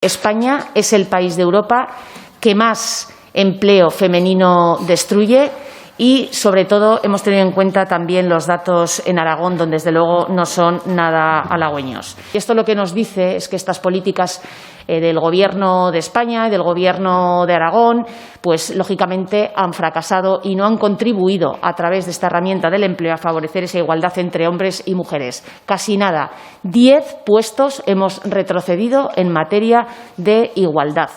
España es el país de Europa que más empleo femenino destruye y, sobre todo, hemos tenido en cuenta también los datos en Aragón, donde, desde luego, no son nada halagüeños. Y esto lo que nos dice es que estas políticas del Gobierno de España y del Gobierno de Aragón, pues, lógicamente, han fracasado y no han contribuido, a través de esta herramienta del empleo, a favorecer esa igualdad entre hombres y mujeres. Casi nada. 10 puestos hemos retrocedido en materia de igualdad.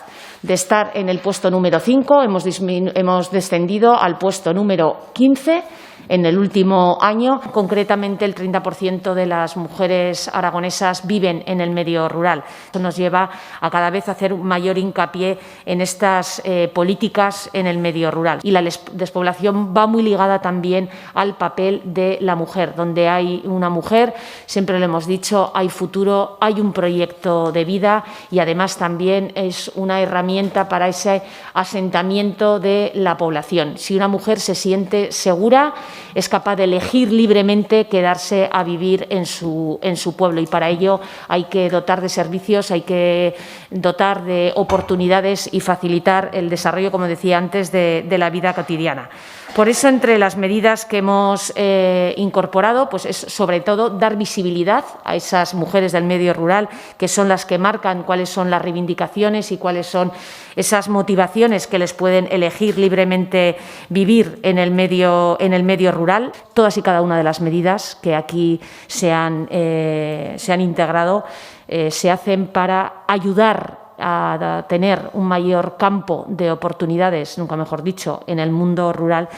De estar en el puesto número 5, hemos descendido al puesto número 15 en el último año. Concretamente, el 30% de las mujeres aragonesas viven en el medio rural. Esto nos lleva a cada vez hacer un mayor hincapié en estas políticas en el medio rural. Y la despoblación va muy ligada también al papel de la mujer. Donde hay una mujer, siempre lo hemos dicho, hay futuro, hay un proyecto de vida y, además, también es una herramienta para ese asentamiento de la población. Si una mujer se siente segura, es capaz de elegir libremente quedarse a vivir en su pueblo, y para ello hay que dotar de servicios, hay que dotar de oportunidades y facilitar el desarrollo, como decía antes, de la vida cotidiana. Por eso, entre las medidas que hemos incorporado, pues es sobre todo dar visibilidad a esas mujeres del medio rural, que son las que marcan cuáles son las reivindicaciones y cuáles son esas motivaciones que les pueden elegir libremente vivir en el medio rural. Todas y cada una de las medidas que aquí se han integrado se hacen para ayudar a tener un mayor campo de oportunidades, nunca mejor dicho, en el mundo rural.